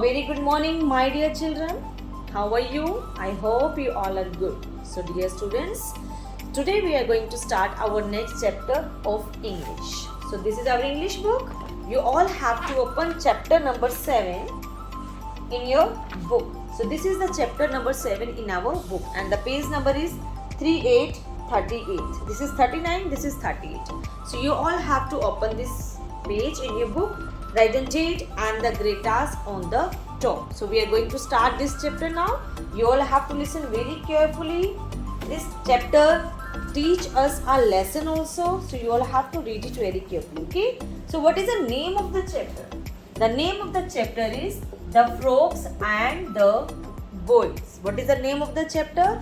very good morning, my dear children. How are you? I hope you all are good. So, dear students, today we are going to start our next chapter of English. So, this is our English book. You all have to open chapter number 7 in your book. So, this is the chapter number 7 in our book, and the page number is 3838. This is 39, this is 38. So, you all have to open this page in your book. Write the date and the great task on the top. So we are going to start this chapter now. You all have to listen very carefully. This chapter teach us a lesson also. So you all have to read it very carefully. Okay. So what is the name of the chapter? The name of the chapter is The Frogs and the Boys. What is the name of the chapter?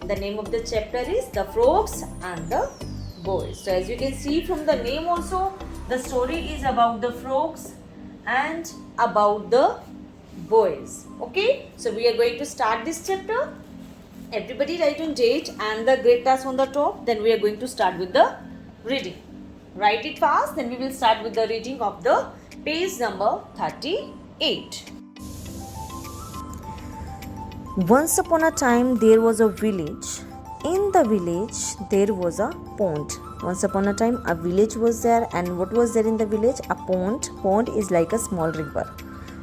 The name of the chapter is The Frogs and the Boys. So as you can see from the name also, the story is about the frogs and about the boys. Okay, so we are going to start this chapter. Everybody write on date and the great task on the top. Then we are going to start with the reading. Write it fast. Then we will start with the reading of the page number 38. Once upon a time there was a village. In the village there was a pond. Once upon a time a village was there, and what was there in the village? A pond. Pond is like a small river.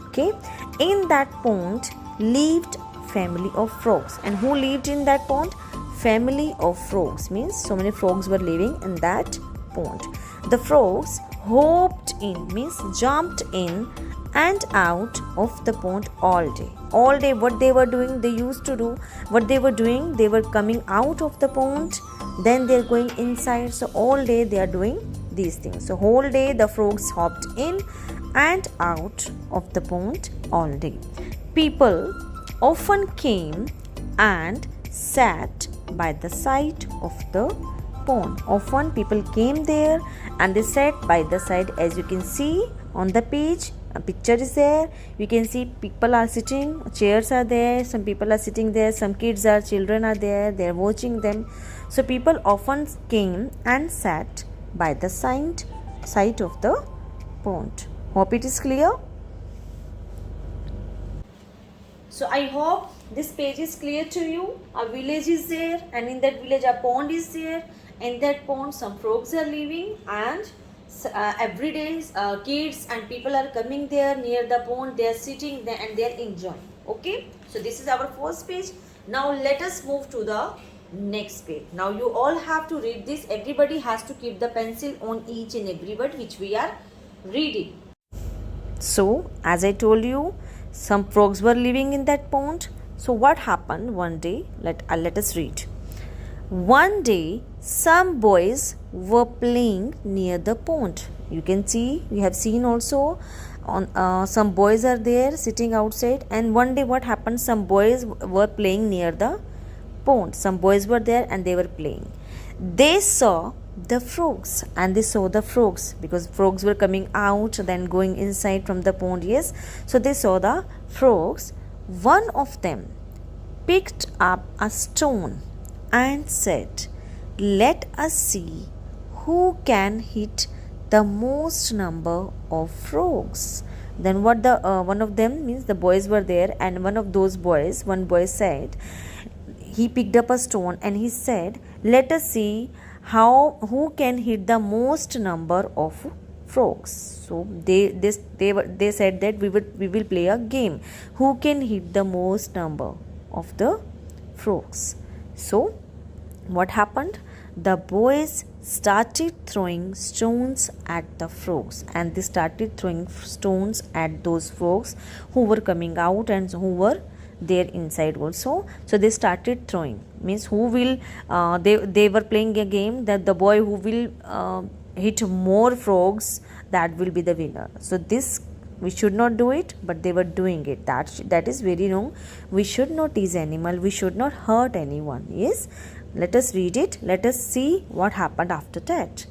Okay. In that pond lived family of frogs. And who lived in that pond? Family of frogs, means so many frogs were living in that pond. The frogs hopped in, means jumped in and out of the pond all day. All day what they were doing, they used to do what they were doing, they were coming out of the pond, then they're going inside. So all day they are doing these things. So whole day the frogs hopped in and out of the pond all day. People often came and sat by the side of the pond. Often people came there and they sat by the side. As you can see on the page, a picture is there. You can see people are sitting, chairs are there, some people are sitting there, some children are there, they are watching them. So people often came and sat by the side of the pond. Hope it is clear. So I hope this page is clear to you. A village is there, and in that village a pond is there. In that pond some frogs are living, and every day kids and people are coming there near the pond. They are sitting there and they are enjoying. Okay, so this is our first page. Now let us move to the next page. Now you all have to read this. Everybody has to keep the pencil on each and every word which we are reading. So as I told you, some frogs were living in that pond. So what happened one day? Let us read. One day some boys were playing near the pond. You can see, we have seen also on some boys are there sitting outside. And one day what happened? Some boys were playing near the pond. Some boys were there and they were playing. They saw the frogs, and they saw the frogs because frogs were coming out then going inside from the pond. Yes, so they saw the frogs. One of them picked up a stone and said, "Let us see who can hit the most number of frogs." Then what the one of them, means the boys were there, and one boy said, he picked up a stone and he said, "Let us see who can hit the most number of frogs." So they said that we will play a game. Who can hit the most number of the frogs? So what happened? The boys started throwing stones at the frogs, and they started throwing stones at those frogs who were coming out and who were there inside also. So they started throwing, means who will they were playing a game that the boy who will hit more frogs, that will be the winner. So this, we should not do it, but they were doing it. That is very wrong. We should not tease animal, we should not hurt anyone. Yes, let us read it. Let us see what happened after that.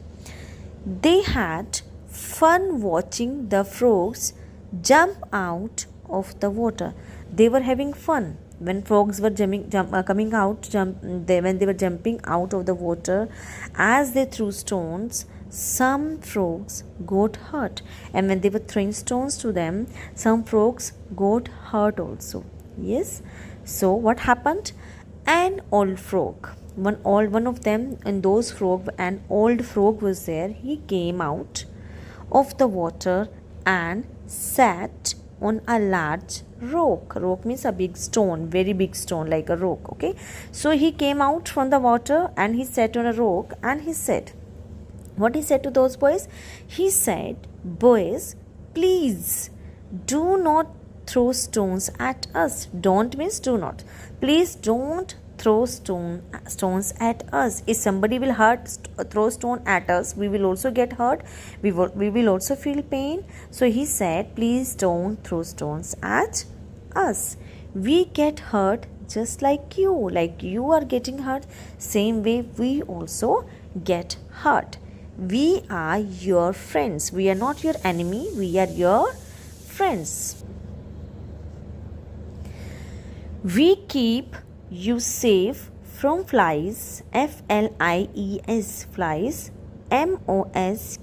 They had fun watching the frogs jump out of the water. They were having fun when frogs were coming out. When they were jumping out of the water, as they threw stones, some frogs got hurt, and when they were throwing stones to them, some frogs got hurt also. Yes. So what happened? An old frog, one of them in those frog, an old frog was there. He came out of the water and sat on a large rock. Rock means a big stone, very big stone, like a rock. Okay, so he came out from the water and he sat on a rock, and he said, what he said to those boys? He said, boys, please do not throw stones at us. Don't means do not. Please don't throw stones at us. If somebody will throw stone at us, we will also get hurt. We will also feel pain. So he said, please don't throw stones at us. We get hurt just like you are getting hurt. Same way we also get hurt. We are your friends. We are not your enemy. We are your friends. We keep you safe from flies, FLIES, flies, MOSQUITOES,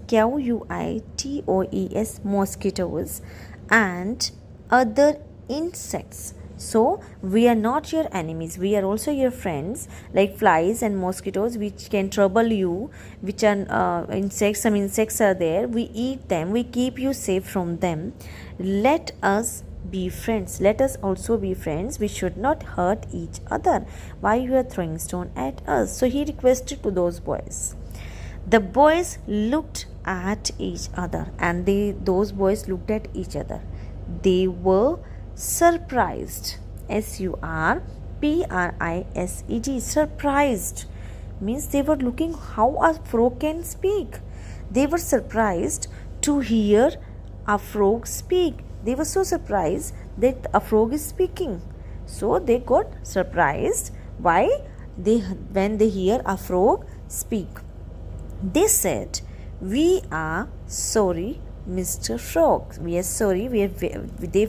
mosquitoes, and other insects. So we are not your enemies. We are also your friends, like flies and mosquitoes, which can trouble you, which are insects. Some insects are there. We eat them. We keep you safe from them. Let us be friends. Let us also be friends. We should not hurt each other. Why you are throwing stone at us? So he requested to those boys. The boys looked at each other, and those boys looked at each other. They were surprised. SURPRISED. Surprised means they were looking how a frog can speak. They were surprised to hear a frog speak. They were so surprised that a frog is speaking. So they got surprised. Why? When they hear a frog speak. They said, we are sorry, Mr. Frog. We are sorry. They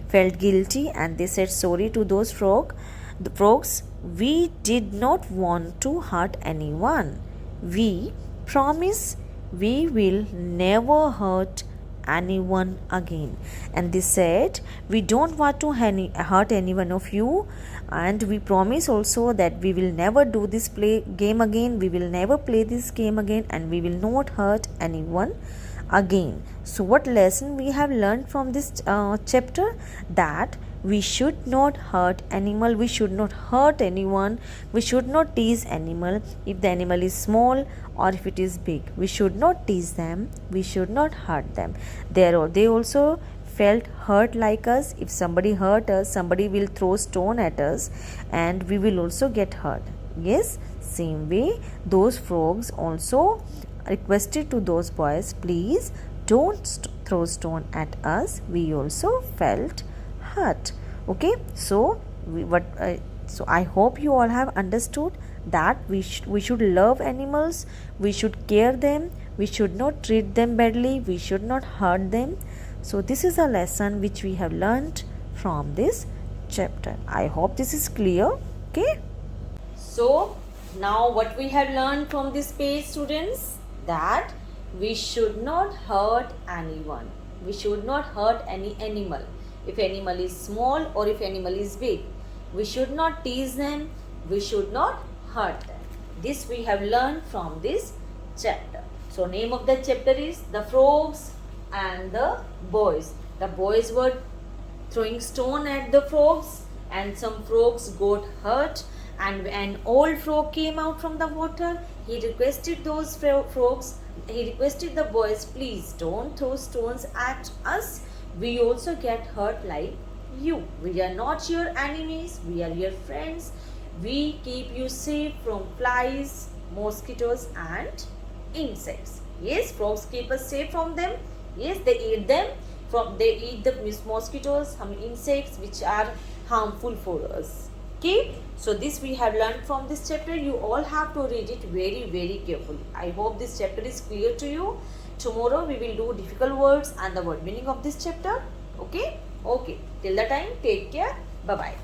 felt guilty and they said sorry to those the frogs. We did not want to hurt anyone. We promise we will never hurt anyone again. And they said, we don't want to hurt any one of you, and we promise also that we will never do this game again. We will never play this game again, and we will not hurt anyone again. So what lesson we have learned from this chapter? That we should not hurt animal, we should not hurt anyone, we should not tease animal. If the animal is small or if it is big, we should not tease them, we should not hurt them. They also felt hurt like us. If somebody hurt us, somebody will throw stone at us and we will also get hurt. Yes, same way those frogs also requested to those boys, please don't throw stone at us. We also felt hurt. Okay, so so I hope you all have understood that we should love animals, we should care them, we should not treat them badly, we should not hurt them. So this is a lesson which we have learned from this chapter. I hope this is clear. Okay, so now what we have learned from this page, students, that we should not hurt anyone. We should not hurt any animal. If animal is small or if animal is big, we should not tease them, we should not hurt them. This we have learned from this chapter. So name of the chapter is The Frogs and the Boys. The boys were throwing stone at the frogs and some frogs got hurt, and an old frog came out from the water. He requested those frogs, he requested the boys, please don't throw stones at us. We also get hurt like you. We are not your enemies, we are your friends. We keep you safe from flies, mosquitoes and insects. Yes, frogs keep us safe from them. Yes, they eat them. They eat the mosquitoes, some insects which are harmful for us. Okay, so this we have learned from this chapter. You all have to read it very, very carefully. I hope this chapter is clear to you. Tomorrow we will do difficult words and the word meaning of this chapter. Okay, till the time, take care. Bye bye.